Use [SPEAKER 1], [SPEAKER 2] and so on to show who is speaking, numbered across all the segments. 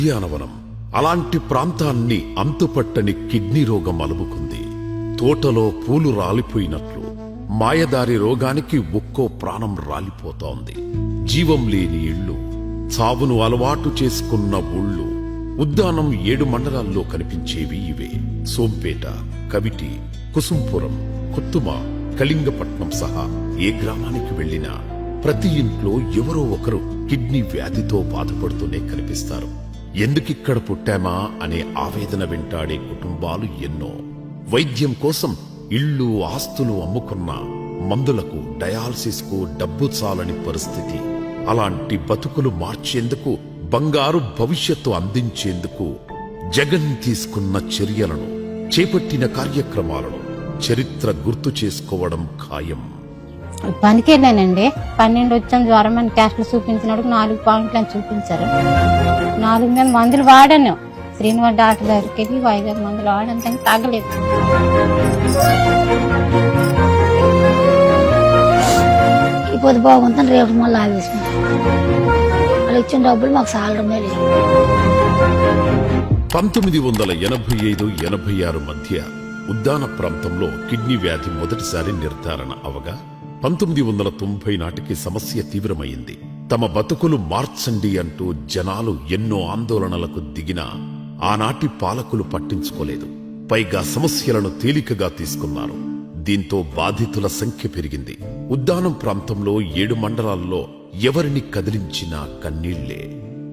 [SPEAKER 1] ఉద్యానవనం అలాంటి ప్రాంతాన్ని అంతుపట్టని కిడ్నీ రోగం అలుముకుంది. తోటలో పూలు రాలిపోయినట్లు మాయదారి రోగానికి ఒక్కో ప్రాణం రాలిపోతోంది. జీవం లేని ఇళ్ళు, చావును అలవాటు చేసుకున్న ఊళ్ళు. ఉద్దానం 7 మండలాల్లో కనిపించేవి ఇవే. సోంపేట, కవిటి, కుసుంపురం, కుత్తుమ, కళింగపట్నం సహా ఏ గ్రామానికి వెళ్లినా ప్రతి ఇంట్లో ఎవరో ఒకరు కిడ్నీ వ్యాధితో బాధపడుతూనే కనిపిస్తారు. ఎందుకిక్కడ పుట్టామా అనే ఆవేదన వెంటాడే కుటుంబాలు ఎన్నో. వైద్యం కోసం ఇళ్ళు, ఆస్తులు అమ్ముకున్న మందులకు, డయాలసిస్ కు డబ్బు చాలని పరిస్థితి. అలాంటి బతుకులు మార్చేందుకు, బంగారు భవిష్యత్తు అందించేందుకు జగన్ తీసుకున్న చర్యలను, చేపట్టిన కార్యక్రమాలను చరిత్ర గుర్తు చేసుకోవడం ఖాయం.
[SPEAKER 2] పనికెళ్ళానండి. 12 వచ్చాం జ్వరం అని టెస్టులు చూపించినప్పుడు 4 పాయింట్లు అని చూపించారు. 4 మందులు వాడాను. శ్రీనివాస్ డాక్టర్ దగ్గరికి వెళ్ళి 5 మందులు వాడాను, కానీ తగ్గలేదు.
[SPEAKER 3] ఇప్పుడు బాగుందని రేపు మళ్ళీ ఆవేశం. వాళ్ళు ఇచ్చిన డబ్బులు మాకు సాలడమే లేదు.
[SPEAKER 1] 1985-86 మధ్య ఉద్దాన ప్రాంతంలో కిడ్నీ వ్యాధి మొదటిసారి నిర్ధారణ అవగా 1990 నాటికి సమస్య తీవ్రమైంది. తమ బతుకులు మార్చండి అంటూ జనాలు ఎన్నో ఆందోళనలకు దిగినా ఆనాటి పాలకులు పట్టించుకోలేదు. పైగా సమస్యలను తేలికగా తీసుకున్నారు. దీంతో బాధితుల సంఖ్య పెరిగింది. ఉద్దానం ప్రాంతంలో 7 మండలాల్లో ఎవరిని కదిలించినా కన్నీళ్లే.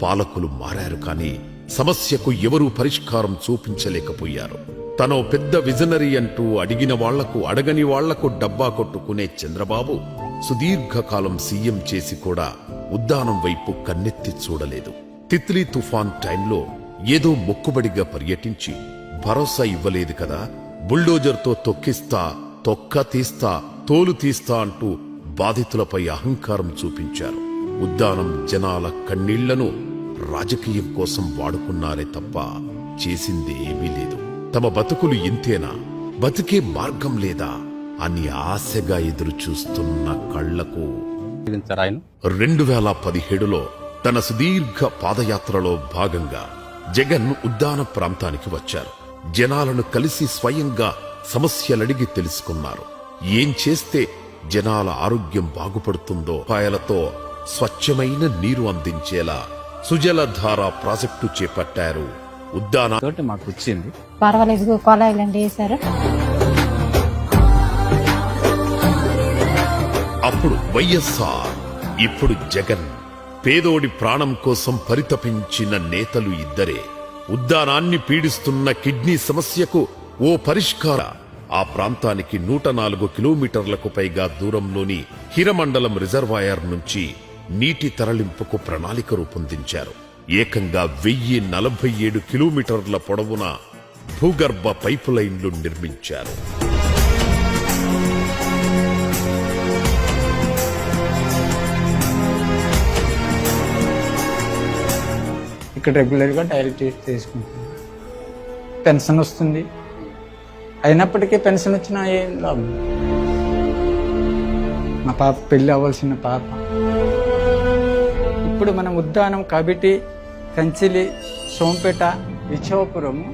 [SPEAKER 1] పాలకులు మారారు, కానీ సమస్యకు ఎవరూ పరిష్కారం చూపించలేకపోయారు. తనో పెద్ద విజనరీ అంటూ అడిగిన వాళ్లకు, అడగని వాళ్లకు డబ్బా కొట్టుకునే చంద్రబాబు సుదీర్ఘకాలం సీఎం చేసి కూడా ఉద్దానం వైపు కన్నెత్తి చూడలేదు. తిత్లీ తుఫాన్ టైంలో ఏదో మొక్కుబడిగా పర్యటించి భరోసా ఇవ్వలేదు కదా, బుల్డోజర్తో తొక్కిస్తా, తొక్క తీస్తా, తోలు తీస్తా అంటూ బాధితులపై అహంకారం చూపించారు. ఉద్దానం జనాల కన్నీళ్లను రాజకీయం కోసం వాడుకున్నారే తప్ప చేసింది ఏమీ లేదు. తమ బతుకులు ఇంతేనా, బతికే మార్గం లేదా అని ఆశగా ఎదురు చూస్తున్న కళ్లకు 2017లో తన సుదీర్ఘ పాదయాత్రలో భాగంగా జగన్ ఉద్దాన ప్రాంతానికి వచ్చారు. జనాలను కలిసి స్వయంగా సమస్యలడిగి తెలుసుకున్నారు. ఏం చేస్తే జనాల ఆరోగ్యం బాగుపడుతుందో ఉపాయాలతో స్వచ్ఛమైన నీరు అందించేలా సుజలధార ప్రాజెక్టు చేపట్టారు. ఉద్దాన
[SPEAKER 4] మాకు వచ్చింది,
[SPEAKER 2] పర్వాలేదు, కొలాయిలండి వేశారు.
[SPEAKER 1] అప్పుడు వైఎస్ఆర్, ఇప్పుడు జగన్. పేదోడి ప్రాణం కోసం పరితపించిన నేతలు ఇద్దరే. ఉద్దానాన్ని పీడిస్తున్న కిడ్నీ సమస్యకు ఓ పరిష్కార. ఆ ప్రాంతానికి 104 కిలోమీటర్లకు పైగా దూరంలోని హిరమండలం రిజర్వాయర్ నుంచి నీటి తరలింపుకు ప్రణాళిక రూపొందించారు. ఏకంగా 1047 కిలోమీటర్ల పొడవున భూగర్భ పైపు లైన్లు నిర్మించారు.
[SPEAKER 4] ఇక్కడ రెగ్యులర్ గా డయాలిసిస్ చేసుకుంటున్నాం. పెన్షన్ వస్తుంది, అయినప్పటికీ పెన్షన్ వచ్చినా ఏం లాభం. మా పాప పెళ్లి అవ్వాల్సిన పాప. ఇప్పుడు మనం ఉద్దానం, కబిటి, కంచిలి, సోంపేట, విశ్వపురము,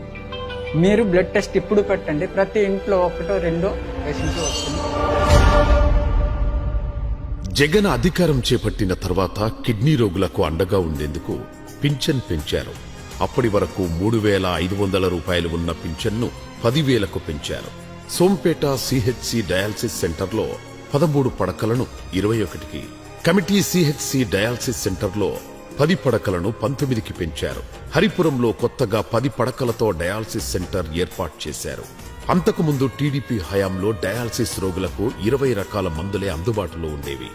[SPEAKER 4] మీరు బ్లడ్ టెస్ట్ ఇప్పుడు పెట్టండి, ప్రతి ఇంట్లో 1-2 పేషెంట్లు వస్తుంది.
[SPEAKER 1] జగన్ అధికారం చేపట్టిన తర్వాత కిడ్నీ రోగులకు అండగా ఉండేందుకు పింఛన్ పెంచారు. అప్పటి వరకు 3,500 రూపాయలు ఉన్న పింఛన్ను 10,000కు పెంచారు. సోంపేట సిహెచ్సి డయాలసిస్ సెంటర్లో 13 పడకలను 21కి, కమిటీ సిహెచ్సి డయాలసిస్ సెంటర్లో 10 పడకలను 19కి పెంచారు. హరిపురంలో కొత్తగా 10 పడకలతో డయాలసిస్ సెంటర్ ఏర్పాటు చేశారు. అంతకుముందు టీడీపీ హయాంలో డయాలసిస్ రోగులకు 20 రకాల మందులే అందుబాటులో ఉండేవి.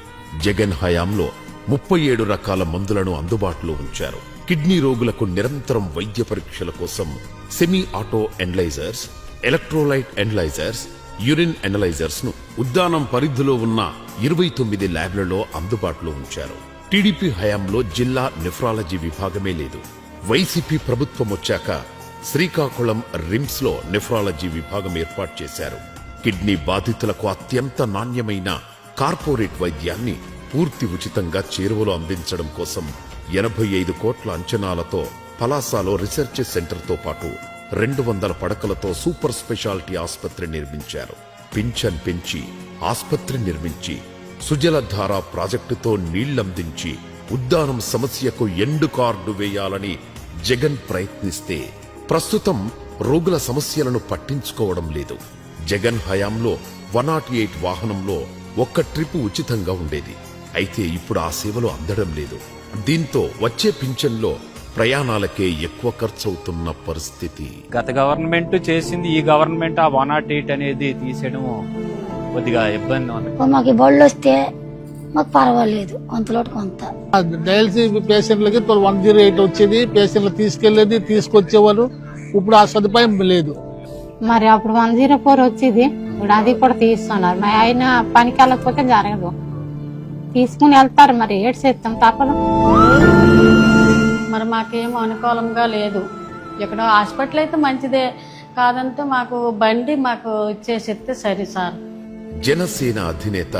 [SPEAKER 1] జగన్ హయాంలో 37 రకాల మందులను అందుబాటులో ఉంచారు. కిడ్నీ రోగులకు నిరంతరం వైద్య పరీక్షల కోసం semi auto analysers, electrolyte analysers, urine analysers ను ఉద్దానం పరిధిలో ఉన్న 29 ల్యాబ్లలో అందుబాటులో ఉంచారు. టీడీపీ హయాంలో జిల్లా నెఫ్రాలజీ విభాగమే లేదు. వైసీపీ ప్రభుత్వం వచ్చాక శ్రీకాకుళం రిమ్స్ లో నెఫ్రాలజీ విభాగం ఏర్పాటు చేశారు. కిడ్నీ బాధితులకు అత్యంత నాణ్యమైన కార్పొరేట్ వైద్యాన్ని పూర్తి ఉచితంగా చేరువలో అందించడం కోసం 85 కోట్ల అంచనాలతో పలాసలో రీసెర్చ్ సెంటర్తో పాటు 200 పడకలతో సూపర్ స్పెషాలిటీ ఆసుపత్రి నిర్మించారు. పింఛన్ పెంచి ఆసుపత్రి నిర్మించి సుజలధార ప్రాజెక్టుతో నీళ్లందించి ఉద్దానం సమస్యకు ఎండు కార్డు వేయాలని జగన్ ప్రయత్నిస్తే ప్రస్తుతం రోగుల సమస్యలను పట్టించుకోవడం లేదు. జగన్ హయాంలో 108 వాహనంలో ఒక్క ట్రిప్ ఉచితంగా ఉండేది. అయితే ఇప్పుడు ఆ సేవలు అందడం లేదు. దీంతో వచ్చే పింఛన్లో ప్రయాణాలకే ఎక్కువ ఖర్చవుతున్న పరిస్థితి.
[SPEAKER 5] గత గవర్నమెంట్ చేసింది, ఈ గవర్నమెంట్ ఆ 108 అనేది తీసేయడం కొద్దిగా ఇబ్బంది ఉంది.
[SPEAKER 3] మాకు ఈ బళ్ళు వస్తే మాకు పర్వాలేదు, కొంతలోటు కొంత.
[SPEAKER 6] డయాలసిస్ పేషెంట్లకి 108 వచ్చేది, పేషెంట్లు తీసుకెళ్లేది, తీసుకొచ్చేవాళ్ళు. ఇప్పుడు ఆ సదుపాయం లేదు.
[SPEAKER 2] మరి అప్పుడు 104 వచ్చేది, ఇప్పుడు అది కూడా తీస్తున్నారు. మరి ఆయన పనికి వెళ్ళకపోతే జరగదు, తీసుకుని వెళ్తారు. మరి ఏడు చేస్తాం, తప్పదు.
[SPEAKER 7] మరి మాకేం అనుకూలంగా లేదు. ఇక్కడ హాస్పిటల్ అయితే మంచిదే, కాదంటే మాకు బండి మాకు ఇచ్చేసిస్తే సరే సార్.
[SPEAKER 1] జనసేన అధినేత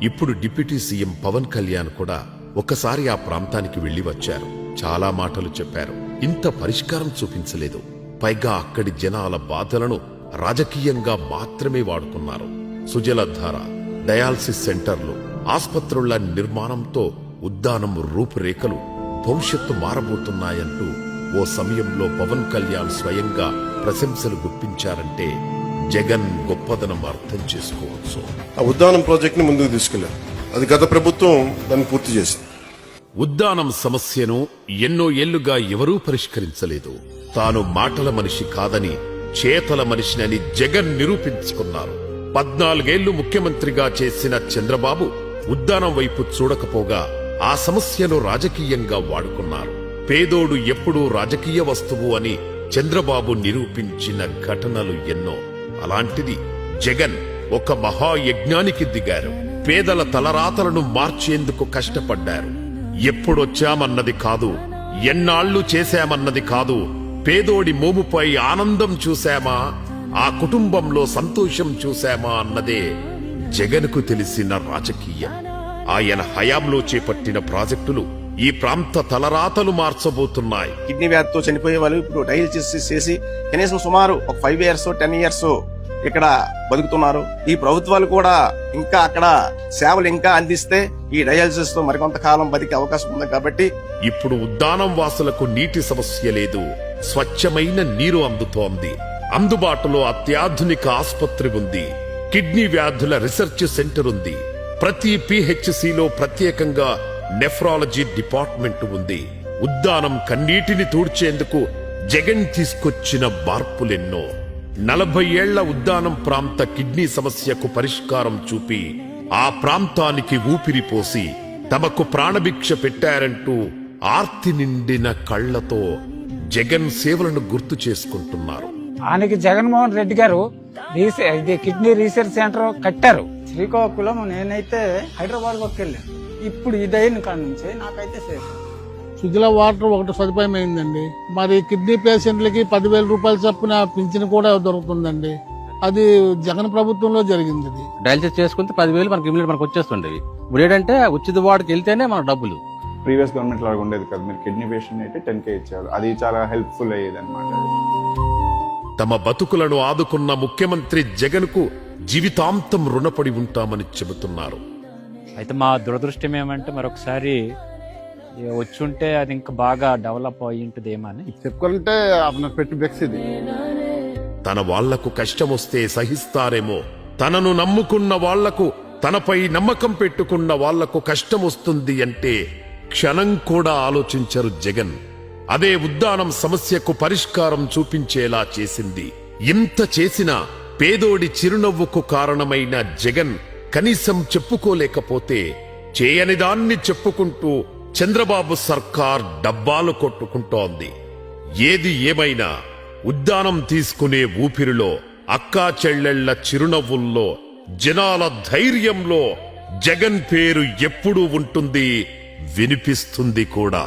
[SPEAKER 1] ఇప్పుడు డిప్యూటీ సీఎం పవన్ కళ్యాణ్ కూడా ఒకసారి ఆ ప్రాంతానికి వెళ్లి వచ్చారు. చాలా మాటలు చెప్పారు. ఇంత పరిష్కారం చూపించలేదు. పైగా అక్కడి జనాల బాధలను రాజకీయంగా మాత్రమే వాడుకున్నారు. సుజలధార, డయాలసిస్ సెంటర్లు, ఆస్పత్రుల నిర్మాణంతో ఉద్దానం రూపురేఖలు, భవిష్యత్తు మారబోతున్నాయంటూ ఓ సమయంలో పవన్ కళ్యాణ్ స్వయంగా ప్రశంసలు గుప్పించారంటే జగన్ గొప్పదనం అర్థం చేసుకోవచ్చు.
[SPEAKER 8] ఆ ఉద్దానం ప్రాజెక్ట్ ని ముందుకు తీసుకెళ్లారు. అది గత ప్రభుత్వం దాన్ని పూర్తి చేసింది.
[SPEAKER 1] ఉద్దానం సమస్యను ఎన్నో ఏళ్లుగా ఎవరూ పరిష్కరించలేదు. తాను మాటల మనిషి కాదని, చేతల మనిషినని జగన్ నిరూపించుకున్నారు. 14 ఏళ్లు ముఖ్యమంత్రిగా చేసిన చంద్రబాబు ఉద్దానం వైపు చూడకపోగా ఆ సమస్యను రాజకీయంగా వాడుకున్నారు. పేదోడు ఎప్పుడూ రాజకీయ వస్తువు అని చంద్రబాబు నిరూపించిన ఘటనలు ఎన్నో. అలాంటిది జగన్ ఒక మహాయజ్ఞానికి దిగారు. పేదల తలరాతలను మార్చేందుకు కష్టపడ్డారు. ఎప్పుడొచ్చామన్నది కాదు, ఎన్నాళ్లు చేశామన్నది కాదు, పేదోడి మోముపై ఆనందం చూశామా, ఆ కుటుంబంలో సంతోషం చూశామా అన్నదే జగన్కు తెలిసిన రాజకీయం. ఆయన హయాంలో చేపట్టిన ప్రాజెక్టులు ఈ ప్రాంత తలరాతలు మార్చబోతున్నాయి.
[SPEAKER 9] కిడ్నీ వ్యాధితో చనిపోయే వాళ్ళు ఇప్పుడు డయాలసిస్ చేసి కనీసం సుమారు ఒక 5 years 10 years ఇక్కడ బతుకుతున్నారు. ఈ ప్రభుత్వాలు కూడా ఇంకా అక్కడ సేవలు ఇంకా అందిస్తే ఈ డయాలసిస్ తో మరికొంత కాలం బతికే అవకాశం ఉంది. కాబట్టి
[SPEAKER 1] ఇప్పుడు ఉద్దానం వాసులకు నీటి సమస్య లేదు, స్వచ్ఛమైన నీరు అందుతోంది. అందుబాటులో అత్యాధునిక ఆసుపత్రి ఉంది. కిడ్నీ వ్యాధుల రీసెర్చ్ సెంటర్ ఉంది. ప్రతి PHCలో ప్రత్యేకంగా నెఫ్రాలజీ డిపార్ట్మెంట్ ఉంది. ఉద్దానం కన్నీటిని తూడ్చేందుకు జగన్ తీసుకొచ్చిన మార్పులెన్నో. 40 ఏళ్ల ఉద్దానం ప్రాంత కిడ్నీ సమస్యకు పరిష్కారం చూపి ఆ ప్రాంతానికి ఊపిరిపోసి తమకు ప్రాణభిక్ష పెట్టారంటూ ఆర్తి నిండిన కళ్లతో జగన్ సేవలను గుర్తు చేసుకుంటున్నారు.
[SPEAKER 4] ఆయనకి జగన్మోహన్ రెడ్డి గారు ఇది కిడ్నీ రీసెర్చ్ సెంటర్ కట్టారు. శ్రీకాకుళం నేనైతే హైదరాబాద్ వరకు వెళ్ళాను. ఇప్పుడు ఇదైన కాడ నుంచి నాకైతే సేఫ్.
[SPEAKER 6] సుజల వాటర్ ఒకటి సదుపాయం అయిందండి. మరి కిడ్నీ పేషెంట్లకి 10,000 రూపాయలు చొప్పున పింఛన్ కూడా దొరుకుతుందండి. అది జగన్ ప్రభుత్వంలో జరిగింది.
[SPEAKER 10] డయాలసిస్ చేసుకుంటే 10,000 మనకి ఇమీడియట్ మనకు వచ్చేస్తుండేవి. ఇప్పుడు ఏంటంటే ఉచిత వార్డుకి వెళ్తేనే మన డబ్బులు.
[SPEAKER 11] ప్రీవియస్ గవర్నమెంట్ లాగా ఉండేది కదా. మీరు కిడ్నీ పేషెంట్ అయితే 10K ఇచ్చారు. అది చాలా హెల్ప్ఫుల్ అయ్యేది అనమాట.
[SPEAKER 1] తమ బతుకులను ఆదుకున్న ముఖ్యమంత్రి జగన్ కు జీవితాంతం రుణపడి ఉంటామని చెబుతున్నారు.
[SPEAKER 5] అయితే మా దురదృష్టం ఏమంటే మరొకసారి వచ్చుంటే అది ఇంకా బాగా డెవలప్ అయ్యి ఉంటుందేమని
[SPEAKER 11] చెప్పుకోవాలంటే పెట్టి బెక్స్ ఇది.
[SPEAKER 1] తన వాళ్లకు కష్టమొస్తే సహిస్తారేమో, తనను నమ్ముకున్న వాళ్లకు, తనపై నమ్మకం పెట్టుకున్న వాళ్లకు కష్టమొస్తుంది అంటే క్షణం కూడా ఆలోచించరు జగన్. అదే ఉద్దానం సమస్యకు పరిష్కారం చూపించేలా చేసింది. ఇంత చేసినా పేదోడి చిరునవ్వుకు కారణమైన జగన్ కనీసం చెప్పుకోలేకపోతే చేయని దాన్ని చెప్పుకుంటూ చంద్రబాబు సర్కార్ డబ్బాలు కొట్టుకుంటోంది. ఏది ఏమైనా ఉద్దానం తీసుకునే ఊపిరిలో, అక్కా చెల్లెళ్ల చిరునవ్వుల్లో, జనాల ధైర్యంలో జగన్ పేరు ఎప్పుడూ ఉంటుంది, వినిపిస్తుంది కూడా.